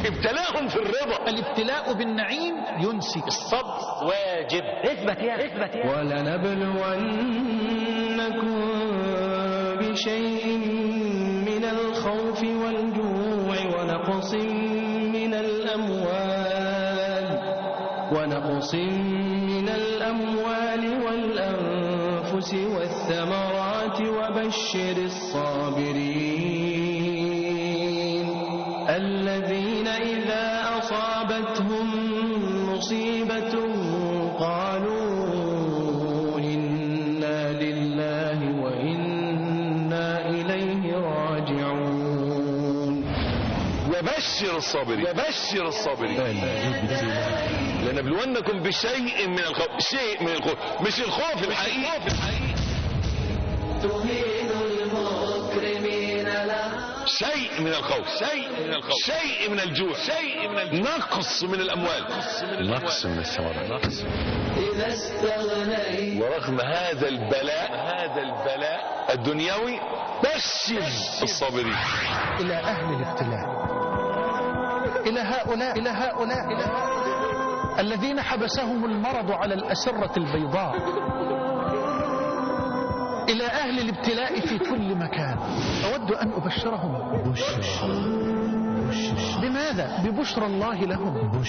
ابتلاهم في الرضا. الابتلاء بالنعيم ينسي. الصبر واجب. اثبت يا ولنبلونكم بشيء من الخوف والجوع ونقص من الأموال والأنفس والثمرات وبشر الصابرين الذين إذا أصابتهم مصيبة قالوا إنا لله وإنا إليه راجعون. وبشر الصابرين لنبلونكم بشيء من الخوف. شيء من الخوف، مش الخوف الحقيقي. تهين المكرمين لها شيء من الخوف، شيء من الجوع، نقص من الأموال، نقص من الثمرات. إذا استغنيت. ورغم هذا البلاء الدنيوي بشر الصابرين. إلى أهل الابتلاء، إلى هؤلاء الذين حبسهم المرض على الأسرة البيضاء، إلى أهل الابتلاء في كل مكان، أود أن أبشرهم. بماذا؟ ببشرى الله لهم،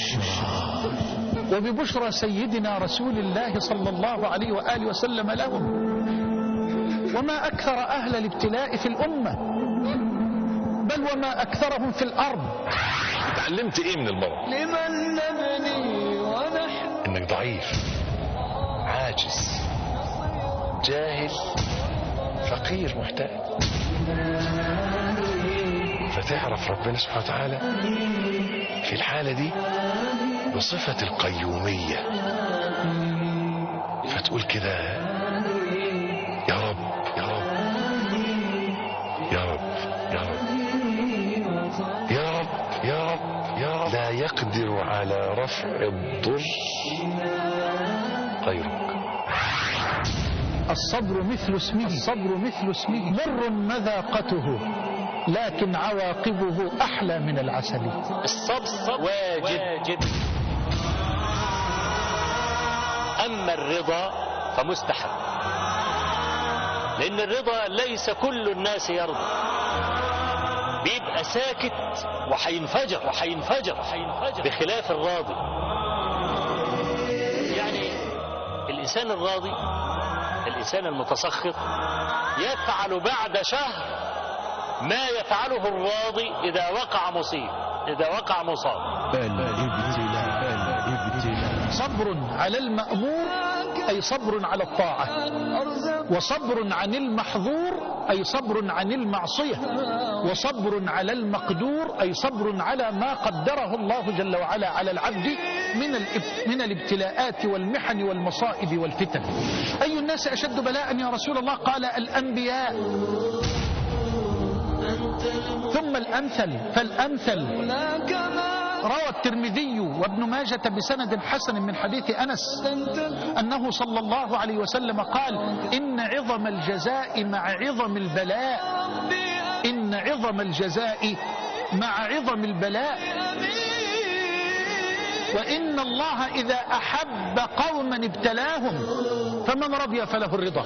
وببشرى سيدنا رسول الله صلى الله عليه وآله وسلم لهم. وما أكثر أهل الابتلاء في الأمة، بل وما أكثرهم في الأرض. اتعلمت ايه من المرض؟ لمن نبني ونحن انك ضعيف، عاجز، جاهل، فقير، محتاج. فتعرف ربنا سبحانه وتعالى في الحالة دي بصفة القيومية، فتقول كده يا رب يا رب يا رب يا رب يا رب يا رب يا رب. لا يقدر على رفع الضر غيرك. الصبر مثل اسمه، مر مذاقته لكن عواقبه أحلى من العسل. الصبر واجب. أما الرضا فمستحب، لأن الرضا ليس كل الناس يرضى، بيبقى ساكت وحينفجر بخلاف الراضي. يعني الإنسان الراضي، الإنسان المتسخط، يفعل بعد شهر ما يفعله الراضي إذا وقع مصاب. صبر على المأمور أي صبر على الطاعة، وصبر عن المحظور أي صبر عن المعصية، وصبر على المقدور أي صبر على ما قدره الله جل وعلا على العبد من الابتلاءات والمحن والمصائب والفتن. أي الناس أشد بلاء يا رسول الله؟ قال الأنبياء، ثم الأمثل فالأمثل. روى الترمذي وابن ماجة بسند حسن من حديث أنس أنه صلى الله عليه وسلم قال: إن عظم الجزاء مع عظم البلاء، إن عظم الجزاء مع عظم البلاء، وإن الله إذا أحب قوما ابتلاهم، فمن رضي فله الرضا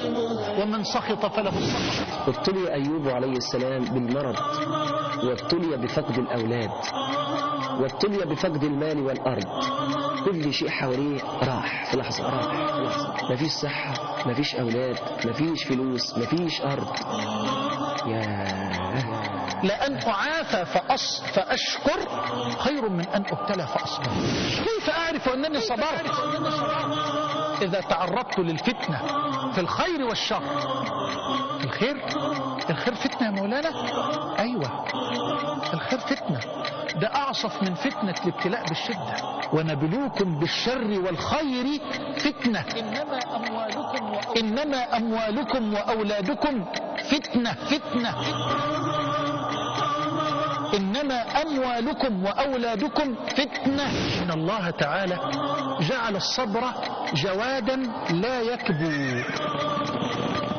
ومن سخط فله السخط. ابتلي أيوب عليه السلام بالمرض، وابتلي بفقد الأولاد، وابتلي بفقد المال والأرض. كل شيء حواليه راح في لحظة، مفيش صحة، مفيش أولاد، مفيش فلوس، مفيش أرض. لأن أعافى فأشكر خير من أن أبتلى فأصبر. كيف أعرف أنني صبرت؟ إذا تعرضت للفتنة في الخير والشر. الخير فتنة يا مولانا؟ أيوة، الخير فتنة، ده أعصف من فتنة الابتلاء بالشدة. ونبلوكم بالشر والخير فتنة، إنما أموالكم وأولادكم فتنة. إنما أموالكم وأولادكم فتنة. إن الله تعالى جعل الصبر جوادا لا يكبو،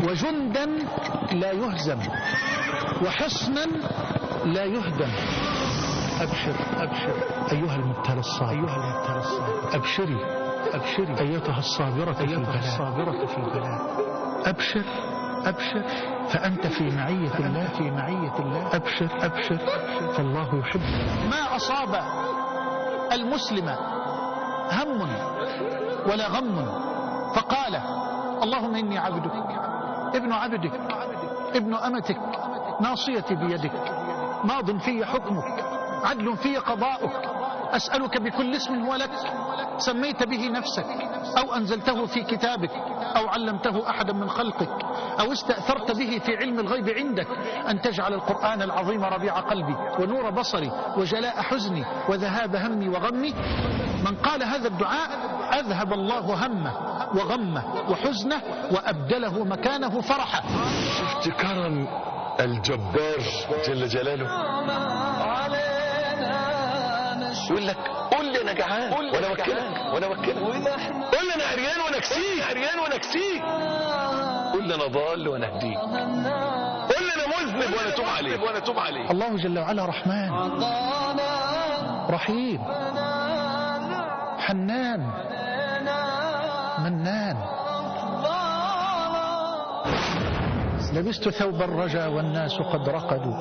وجندا لا يهزم، وحصنا لا يهدم. أبشر أبشر أيها المبتلى الصابر، أبشري أبشري أيتها الصابرة في البلاء، أبشر أبشر فأنت في معية الله، أبشر أبشر فالله يحبك. ما أصاب المسلم هم ولا غم فقال اللهم إني عبدك ابن عبدك ابن أمتك ناصيتي بيدك ماض في حكمك عدل في قضاؤك أسألك بكل اسم هو لك سميت به نفسك أو أنزلته في كتابك أو علمته أحدا من خلقك أو استأثرت به في علم الغيب عندك أن تجعل القرآن العظيم ربيع قلبي ونور بصري وجلاء حزني وذهاب همي وغمي. من قال هذا الدعاء أذهب الله همه وغمه وحزنه وأبدله مكانه فرحه. شفت كرم الجبار جل جلاله، يقول لك قول لي انا جعان وانا وكلك، قول لي انا عريان وانا اكسيك، قول لي انا ضال وانا اهديك، قول لي انا مذنب وانا اتوب عليك. الله جل وعلا رحمن رحيم حنان منان. لبست ثوب الرجا والناس قد رقدوا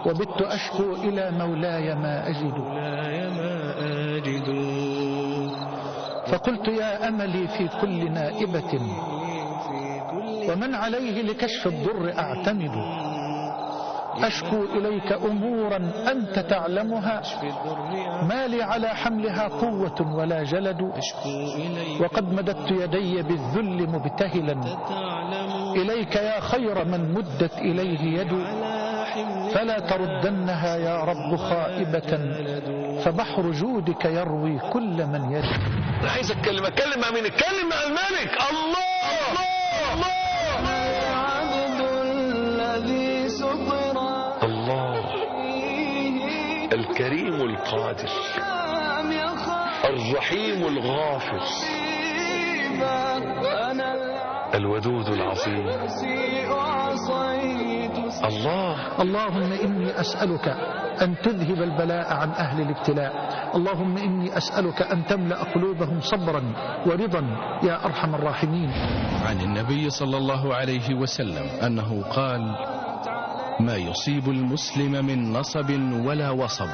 وبت أشكو إلى مولاي ما أجد فقلت يا أملي في كل نائبة ومن عليه لكشف الضر أعتمد أشكو إليك أمورا أنت تعلمها ما لي على حملها قوة ولا جلد وقد مددت يدي بالذل مبتهلا إليك يا خير من مدت إليه يد فلا تردنها يا رب خائبة فبحر جودك يروي كل من يجد. أنا عايز أتكلم مع مين؟ أتكلم مع الملك الله. الكريم القادر الرحيم الغافر الودود العظيم الله. اللهم إني أسألك أن تذهب البلاء عن أهل الابتلاء، اللهم إني أسألك أن تملأ قلوبهم صبرا ورضا يا أرحم الراحمين. عن النبي صلى الله عليه وسلم أنه قال: ما يصيب المسلم من نصب ولا وصب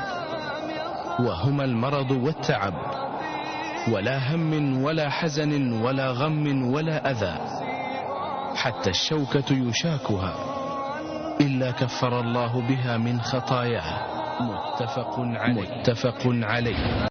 وهما المرض والتعب ولا هم ولا حزن ولا غم ولا أذى حتى الشوكة يشاكها إلا كفر الله بها من خطاياه. متفق عليه.